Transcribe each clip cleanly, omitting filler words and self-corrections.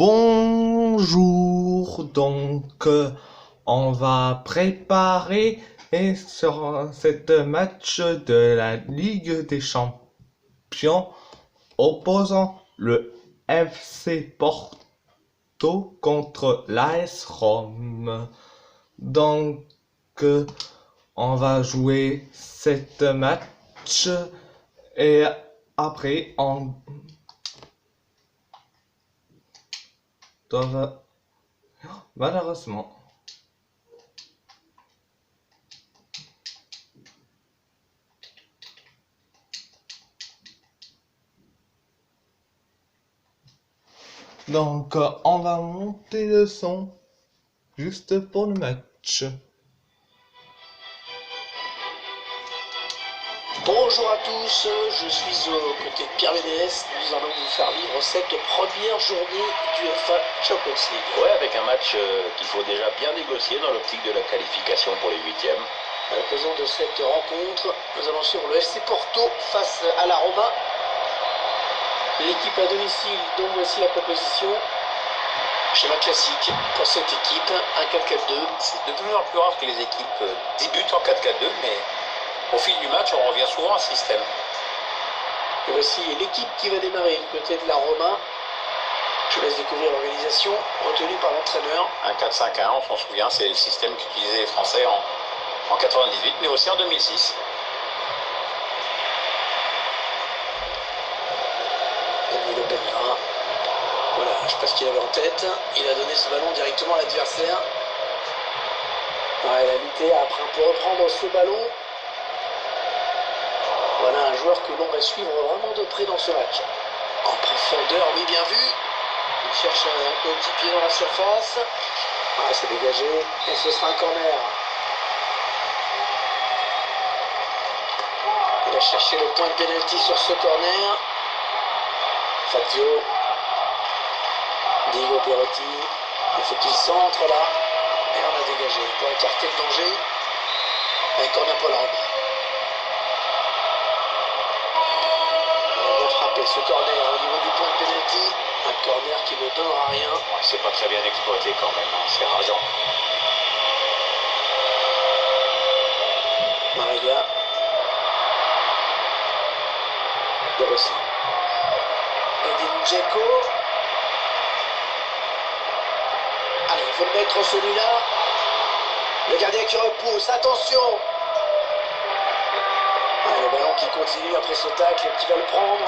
Bonjour, on va préparer sur cette match de la Ligue des Champions opposant le FC Porto contre l'AS Rome. On va jouer cette match et après on doit malheureusement on va monter le son juste pour le match. Bonjour à tous, je suis aux côtés de Pierre Ménès. Nous allons vous faire vivre cette première journée du UEFA Champions League. Ouais, avec un match qu'il faut déjà bien négocier dans l'optique de la qualification pour les huitièmes. À l'occasion de cette rencontre, nous allons suivre le FC Porto face à la Roma. L'équipe à domicile, dont voici la composition. Schéma classique pour cette équipe, un 4-4-2. C'est de plus en plus rare que les équipes débutent en 4-4-2, mais au fil du match, on revient souvent à ce système. Et voici l'équipe qui va démarrer du côté de la Roma. Je vous laisse découvrir l'organisation retenue par l'entraîneur. Un 4-5-1, on s'en souvient, c'est le système qu'utilisaient les Français en 98, mais aussi en 2006. Danilo Pereira. Voilà, je sais pas ce qu'il avait en tête. Il a donné ce ballon directement à l'adversaire. Ouais, il a lutté après pour reprendre ce ballon. Voilà un joueur que l'on va suivre vraiment de près dans ce match. En profondeur, oui, bien vu. Il cherche un coéquipier dans la surface. Ah, c'est dégagé. Et ce sera un corner. Il a cherché le point de pénalty sur ce corner. Fazio. Diego Perotti. Il faut qu'il centre là. Et on a dégagé pour écarter le danger. Avec corner Pologne. Ce corner au niveau du point de pénalty, un corner qui ne donnera rien. Ouais, c'est pas très bien exploité quand même, hein. C'est rageant. Mariga. De Rossi. Edin Dzeko. Allez, il faut le mettre celui-là. Le gardien qui repousse, attention. Allez, le ballon qui continue après ce tacle, qui va le prendre.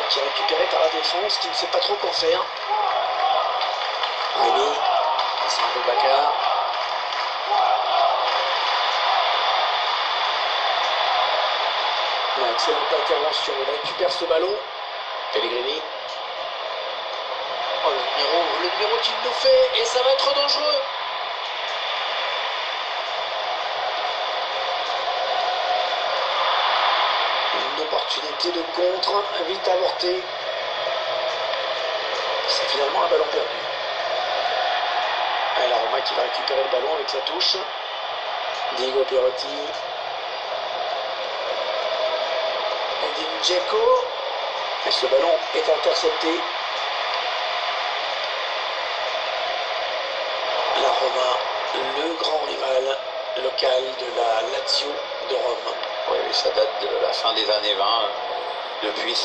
Qui est récupéré par la défense, qui ne sait pas trop quoi faire. Rémi, c'est un Boubacar. Excellente intervention, il récupère ce ballon. Pellegrini. Oh, le numéro qu'il nous fait, et ça va être dangereux. Opportunité de contre, vite avorté. C'est finalement un ballon perdu. Allez, la Roma qui va récupérer le ballon avec sa touche. Diego Perotti. Edin Dzeko. Et ce ballon est intercepté. La Roma, le grand rival local de la Lazio de Rome. Oui, ça date de la fin des années 20. Depuis,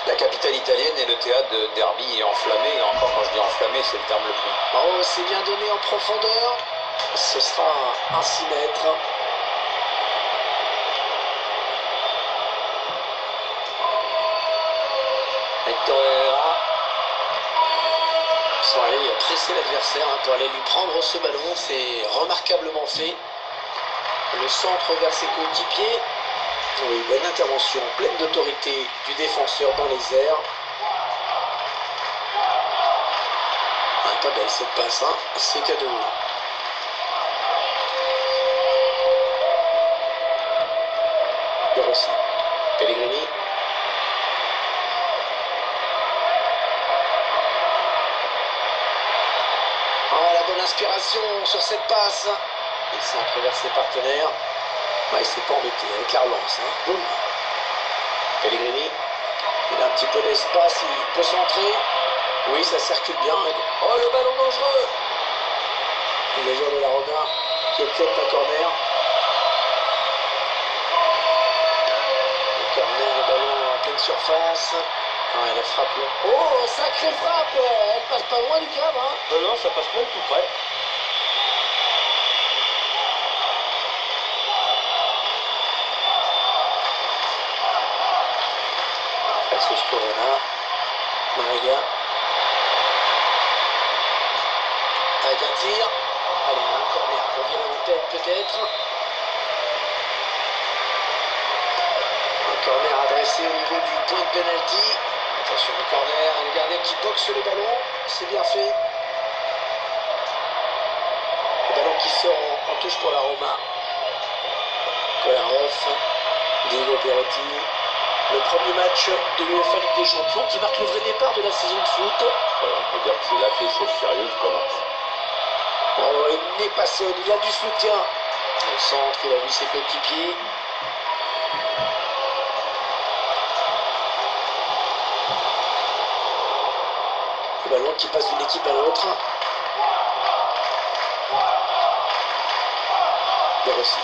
la capitale italienne est le théâtre de derby enflammé. Et encore, quand je dis enflammé, c'est le terme le plus. Oh, c'est bien donné en profondeur. Ce sera un 6 mètres. Hector Herrera. Ils sont allés presser l'adversaire pour aller lui prendre ce ballon. C'est remarquablement fait. Le centre vers ses coéquipiers. Oui, bonne intervention, pleine d'autorité du défenseur dans les airs. Ah, pas belle cette passe, hein. C'est cadeau. De Rossi. Pellegrini. Oh, la bonne inspiration sur cette passe. Il centre vers ses partenaires. Ouais, il s'est pas embêté avec la relance. Hein. Boum. Pellegrini. petit peu d'espace, il peut centrer. Oui, ça circule bien. Oh, le ballon dangereux. Et les joueurs de la Roma qui obtiennent un corner. Le corner, le ballon en pleine surface. Ah, la frappe là. Oh, sacrée frappe. Elle passe pas loin du cadre. Hein. Non, ça passe même tout près. Jesus Corona, Mariga, avec un tir, allez un corner, revient en tête peut-être, un corner adressé au niveau du point de penalty, attention le corner, et le gardien qui boxe le ballon, c'est bien fait, le ballon qui sort en touche pour la Roma, Kolarov, Diego Perotti. Le premier match de l'UEFA Ligue des Champions qui marque le vrai départ de la saison de foot. On peut dire que c'est là que les choses sérieuses commencent. Oh, il n'est pas seul, il a du soutien. Au centre, il a vu ses coéquipiers. Le ballon qui passe d'une équipe à l'autre. De Rossi.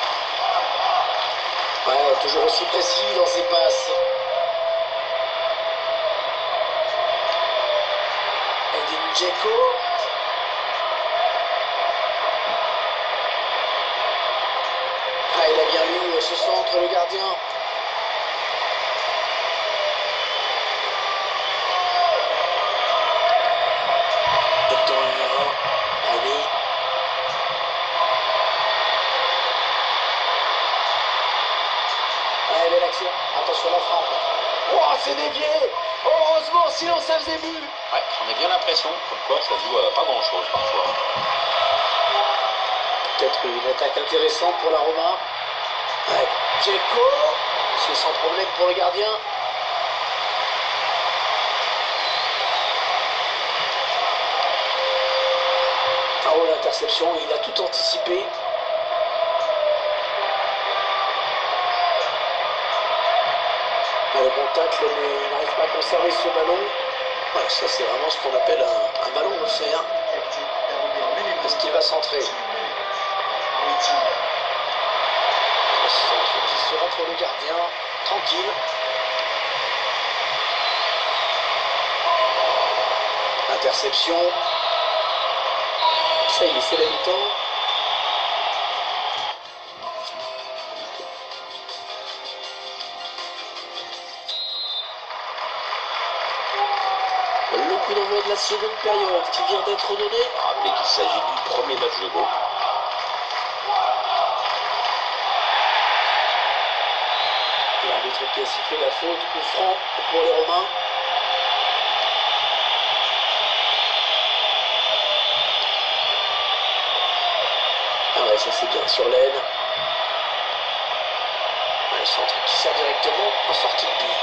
Ouais, toujours aussi précis dans ses passes. Dzeko. Ah, il a bien lu ce centre, le gardien. Hector Herrera, Rami. Ah, belle action. Attention à la frappe. Oh, c'est dévié. Oh, heureusement, sinon ça faisait but. Ouais, j'en ai bien l'impression, comme quoi ça joue à pas grand chose parfois. Peut-être une attaque intéressante pour la Roma. Ouais, Dzeko, c'est sans problème pour le gardien. Oh, l'interception, il a tout anticipé. Le bon tacle, mais il n'arrive pas à conserver ce ballon. Ouais, ça, c'est vraiment ce qu'on appelle un ballon offert. Est-ce qu'il va centrer? Le centre qui sera pour le gardien. Tranquille. Interception. Ça y est, c'est la mi-temps. Le coup d'envoi de la seconde période qui vient d'être donné. Rappelez qu'il s'agit du premier match de groupe. L'arbitre qui a sifflé la faute, coup franc pour les Romains. Ah ouais, ça c'est bien sur l'aile. Le centre qui sert directement en sortie de but.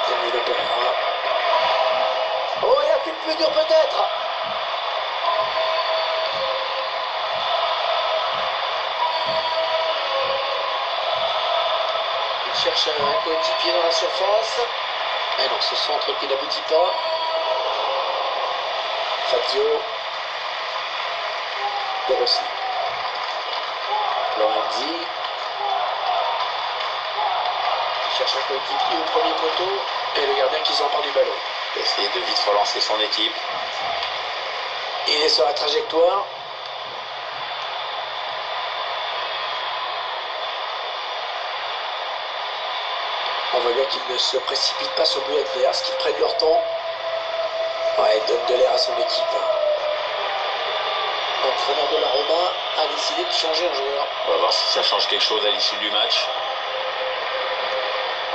Danilo Pereira. Oh, il y a plus de plus dur peut-être. Il cherche un coéquipier dans la surface. Eh non, ce centre qui n'aboutit pas. Fazio. De Rossi. Lorenzi. Il cherche un coéquipier au premier poteau. Et le gardien qui s'empare du ballon. Il va essayer de vite relancer son équipe. Il est sur la trajectoire. On voit bien qu'ils ne se précipitent pas sur le but adverse, qu'ils prennent leur temps. Ouais, il donne de l'air à son équipe. L'entraîneur de la Roma a décidé de changer un joueur. On va voir si ça change quelque chose à l'issue du match.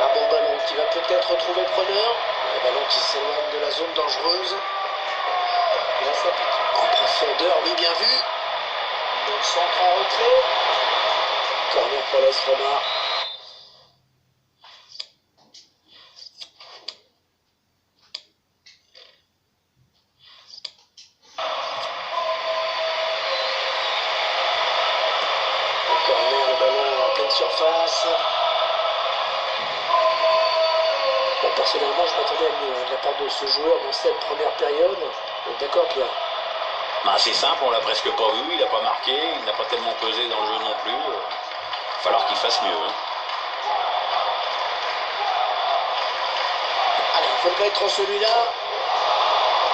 Un bon ballon qui va peut-être retrouver preneur. Un ballon qui s'éloigne de la zone dangereuse. En profondeur, oui, bien vu. Le centre en retrait. Corner pour l'AS Roma. pleine surface. Bon, personnellement, je m'attendais à mieux de la part de ce joueur dans cette première période. D'accord, Pierre? Bah, c'est simple, on l'a presque pas vu, il n'a pas marqué, il n'a pas tellement pesé dans le jeu non plus. Il va falloir qu'il fasse mieux. Hein. Allez, il faut pas être trop celui-là.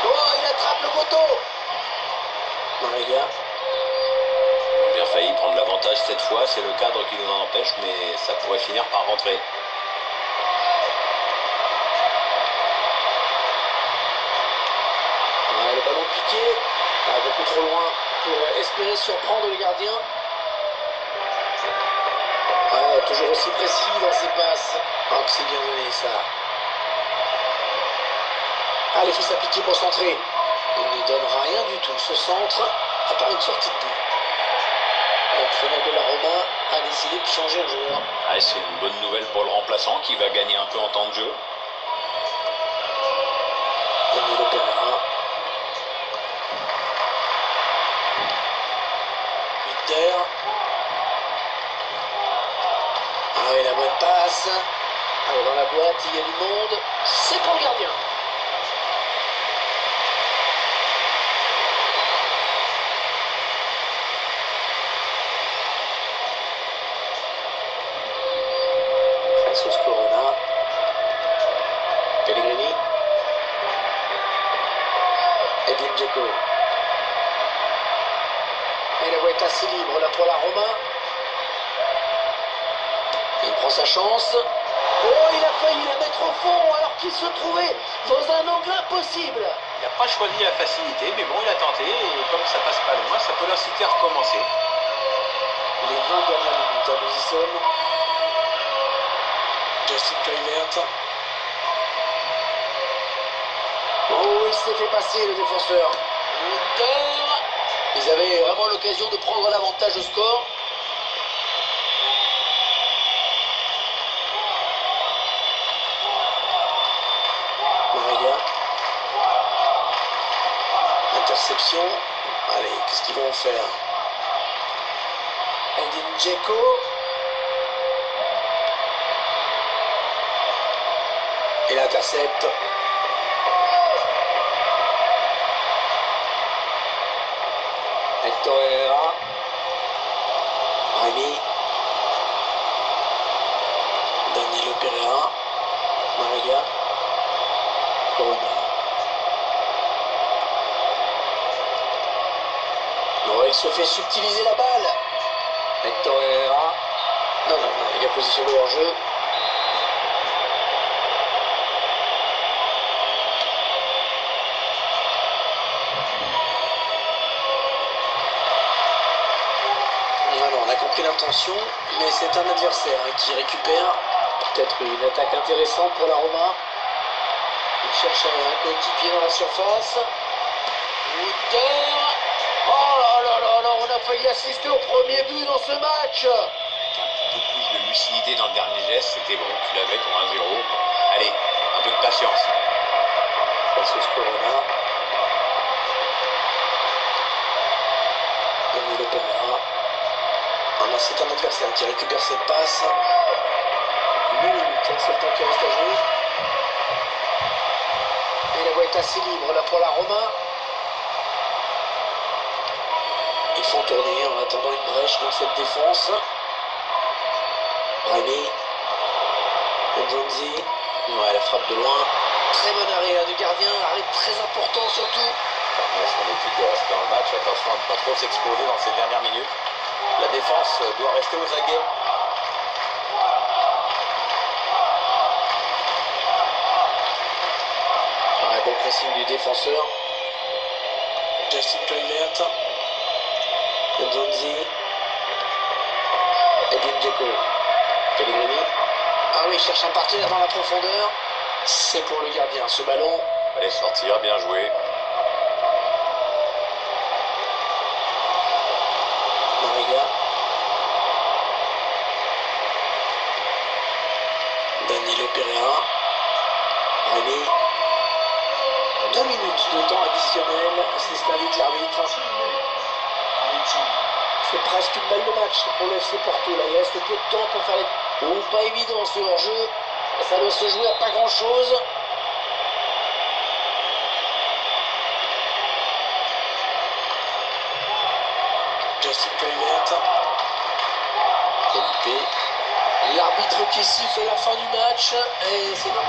Oh, il attrape le poteau. Non, les gars. On a bien failli prendre l'avantage cette fois, c'est le cadre qui nous en empêche, mais ça pourrait finir par rentrer. Ouais, le ballon piqué. Ah, beaucoup trop loin pour espérer surprendre le gardien. Ouais, toujours aussi précis dans ses passes. Oh, que c'est bien donné ça. Allez, faut s'appliquer pour centrer. Il ne donnera rien du tout, ce centre, à part une sortie de but. L'entraîneur de la Roma a décidé de changer le joueur. Ah, c'est une bonne nouvelle pour le remplaçant qui va gagner un peu en temps de jeu. Danilo Pereira. Inter. Ah oui, la bonne passe. Allez, dans la boîte, il y a du monde. C'est pour le gardien. Jesus Corona. Pellegrini. Edin Dzeko. Et la voie est assez libre là pour la Roma. Il prend sa chance. Oh, il a failli la mettre au fond alors qu'il se trouvait dans un angle impossible. Il n'a pas choisi la facilité, mais bon, il a tenté, et comme ça passe pas loin, ça peut l'inciter à recommencer. Les 20 dernières minutes, nous y sommes. Justin Kluivert. Oh, il s'est fait passer le défenseur. Inter. Ils avaient vraiment l'occasion de prendre l'avantage au score. Maria. Interception. Allez, qu'est-ce qu'ils vont faire? Edin Dzeko. Et l'intercepte. Hector Herrera. Rémi. Danilo Pereira. Mariga. Corona. Non, il se fait subtiliser la balle. Hector Herrera. Non, il y a position de hors-jeu. On a compris l'intention, mais c'est un adversaire qui récupère. Peut-être une attaque intéressante pour la Roma. Il cherche un coéquipier dans la surface. Inter. Oh là là là là, on a failli assister au premier but dans ce match. Avec un peu plus de lucidité dans le dernier geste, c'était bon, tu l'avais ton 1-0. Allez, un peu de patience. Jesus Corona. Danilo Pereira. Ah non, c'est un adversaire qui récupère cette passe. 8 minutes, c'est le temps qui reste à jouer. Et la voie est assez libre là pour la Roma. Ils font tourner en attendant une brèche dans cette défense. Rémi. Nzonzi. Ouais, la frappe de loin. Très bon arrêt là, du gardien, arrêt très important surtout. Son équipe doit rester dans le match, attention à ne pas trop s'exposer dans ces dernières minutes. La défense doit rester aux aguets. Ouais, bon pressing du défenseur. Justin Kluivert. Nzonzi. Edin Dzeko. Pellegrini. Ah oui, il cherche un partenaire dans la profondeur. C'est pour le gardien, ce ballon. Allez sortir, bien joué. Mariga. Danilo Pereira. Rémi. 2 minutes de temps additionnel. C'est ce qu'indique l'arbitre. C'est presque une balle de match pour le FC Porto. Là, il reste peu de temps pour faire les... Oh, pas évident ce hors-jeu. Ça doit se jouer à pas grand-chose. Justin Kluivert. Felipe. L'arbitre qui siffle la fin du match. Et c'est bon.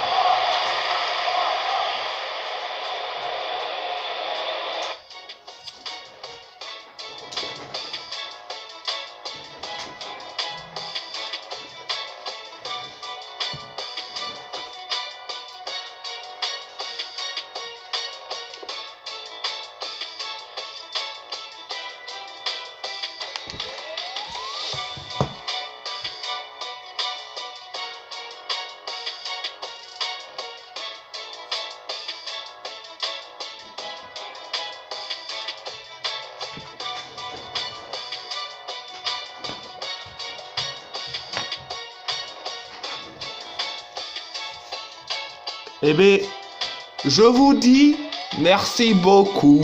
Eh bien, je vous dis merci beaucoup.